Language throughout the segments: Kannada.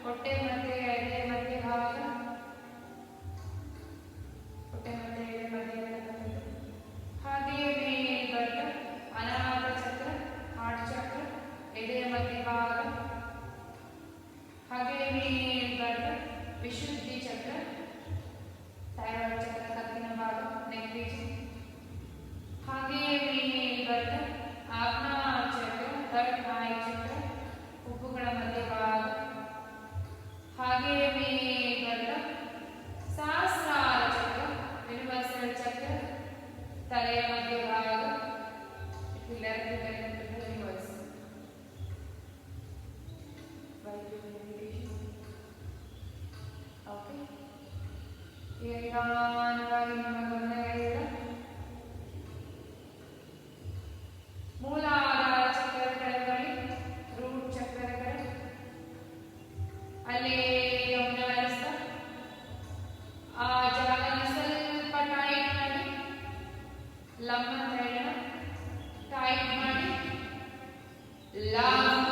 ಹೊಟ್ಟೆ ಮತ್ತೆ ಎದೆ ಮಧ್ಯ ಭಾಗ, ಹೊಟ್ಟೆ ಮತ್ತೆ ಎದೆ ಮಧ್ಯ ಇರತಕ್ಕಂಥದ್ದು. ಹಾಗೆಯೇ ಮೇಲ್ಗಡ್ಡ ಅನಾಹತ ಚಕ್ರ, ಹಾರ್ಟ್ ಚಕ್ರ, ಎದೆಯ ಮಧ್ಯ ಭಾಗ. ಹಾಗೆಯೇ ಮೇಲ್ಗಡ್ಡ ವಿಶುದ್ಧಿ ಚಕ್ರ, ಥೈರಾಯ್ಡ್ ಚಕ್ರ ಕತ್ತಿನ ಭಾಗ, ನೆಕ್ ರೀಜನ್. ಹಾಗೆಯೇ ಮೇಲ್ಗಡ್ಡ ಆಜ್ಞಾ ಚಕ್ರ, ಥರ್ಡ್ ಐ ಚಕ್ರ, ಹುಬ್ಬುಗಳ ಮಧ್ಯ ಭಾಗ. ಹಾಗೆಯೇ ಮೇಲ್ಗಡ್ಡ ಸಹಸ್ರಾರ ಚಕ್ರ, ಯೂನಿವರ್ಸಲ್ ಚಕ್ರ, ತಲೆಯ ಮಧ್ಯ ಭಾಗ. ಓಕೆ, ನಿಧಾನವಾಗಿ ನಿಮ್ಮ ಗಮನಗಳಿಂದ ಮೂಲಾಧಾರ ಚಕ್ರದ ಕೆಳಗಡೆ, ರೂಟ್ ಚಕ್ರದ ಕಡೆ, ಅಲ್ಲೇ ಗಮನ ಹರಿಸ್ತಾ ಆ ಜಾಗನ ಸ್ವಲ್ಪ ಟೈಟ್ ಮಾಡಿ, ಲಂಬ ತೈಲ ಟೈಟ್ ಮಾಡಿ, ಲಂಬ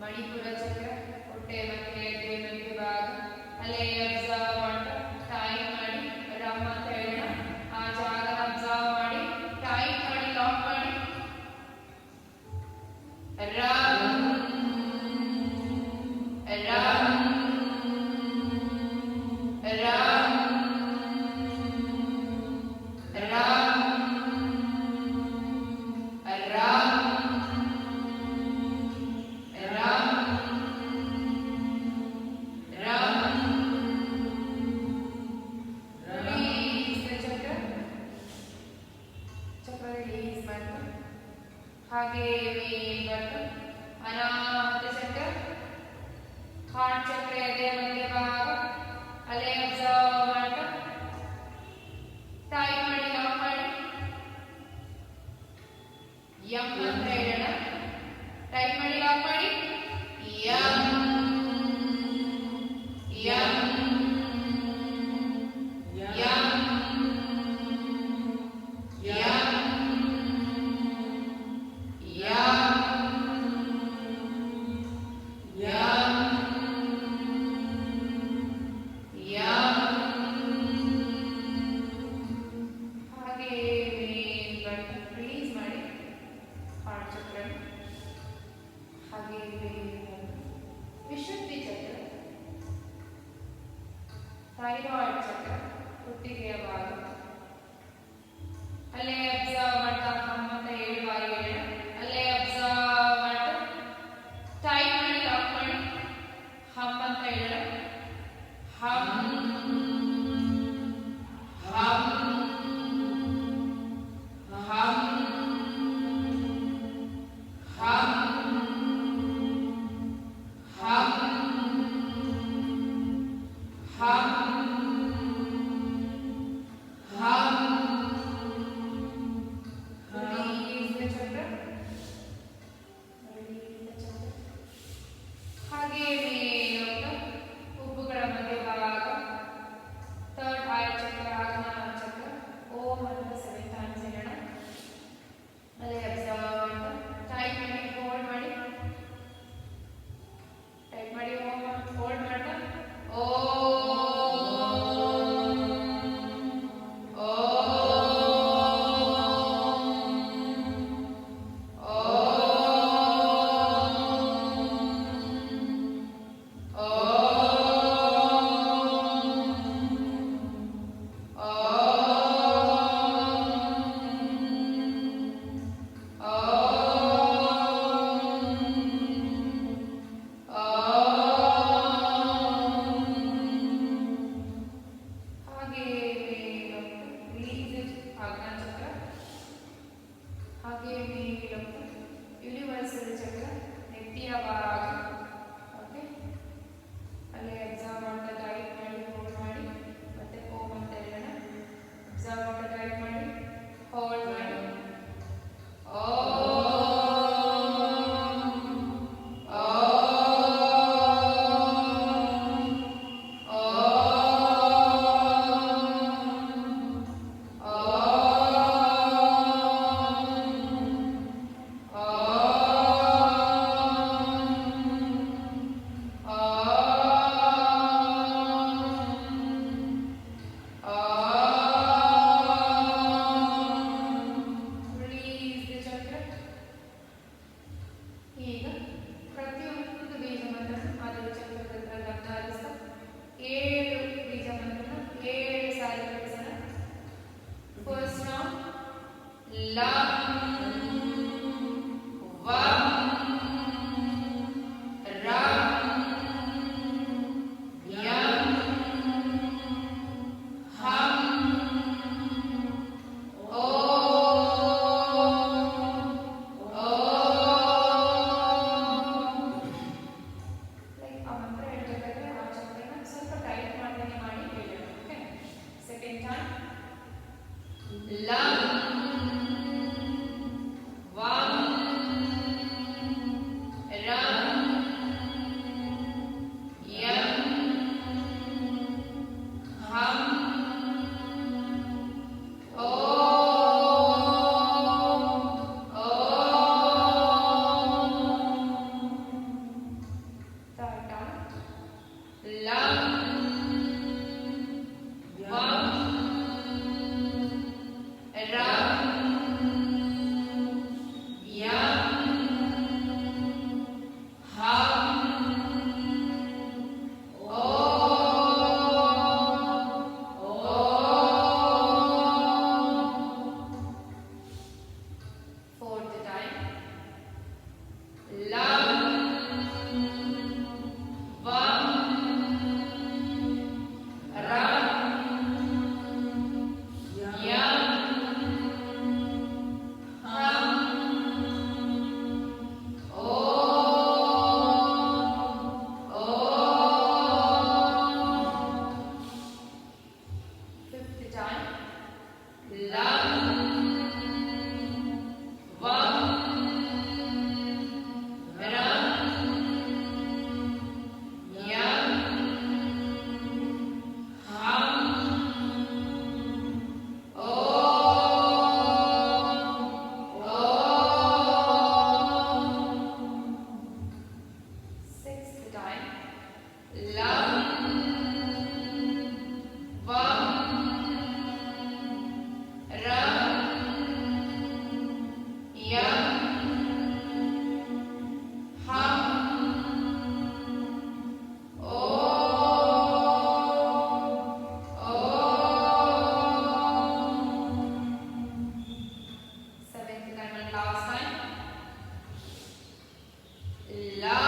ಮಣಿಪುರ ಚಕ್ರ, ಹೊಟ್ಟೆ ಮತ್ತೆ ಎದೆ ಮಧ್ಯ ಭಾಗ, ಅಲ್ಲೇ ಅಬ್ಸರ್ವ್ ಮಾಡ್ತಾ ಟೈಟ್ ಮಾಡಿ, ರಮ್ ಅಂತ ಹೇಳೋಣ. ಆ ಜಾಗ ಅಬ್ಸರ್ವ್ ಮಾಡಿ, ಟೈಟ್ ಮಾಡಿ, ಲಾಕ್ ಮಾಡಿ, ರಮ್ ರಮ್ ರಮ್ ರಮ್ ಹಾಗೆಯೇ ಮೇಲ್ಗಡ್ಡ ಅನಾಹತ ಚಕ್ರ, ಹಾರ್ಟ್ ಚಕ್ರ, ಎದೆಯ ಮಧ್ಯ ಭಾಗ, ಅಲ್ಲೇ ಅಬ್ಸರ್ವ್ ಮಾಡ್ತಾ ಟೈಟ್ ಮಾಡಿ, ಲಾಕ್ ಮಾಡಿ, ಯಂ ಅಂತ ಹೇಳೋಣ. ಟೈಟ್ ಮಾಡಿ, ಲಾಕ್ ಮಾಡಿ, ಯಂ ಯಂ ಯಂ ಯಂ ವಿಶುದ್ಧಿ ಚಕ್ರ, ಥೈರಾಯ್ಡ್ ಚಕ್ರ, ಕುತ್ತಿಗೆಯ ಭಾಗ, ಅಲ್ಲೇ ಅಬ್ಸರ್ವ್ ಮಾಡ್ತಾ ಅಂತ 7 ಬಾರಿ ಹೇಳೋಣ. ಅಲ್ಲೇ ಅಬ್ಸರ್ವ್ ಮಾಡ್ತಾ ಟೈಟ್ ಮಾಡಿ, ಲಾಕ್ ಮಾಡಿ, ಹಮ್ ಅಂತ ಹೇಳೋಣ. ಹಮ್ ಹಮ್ ಹಮ್ ಹಮ್ ಹಮ್ ಹಮ್ ಲ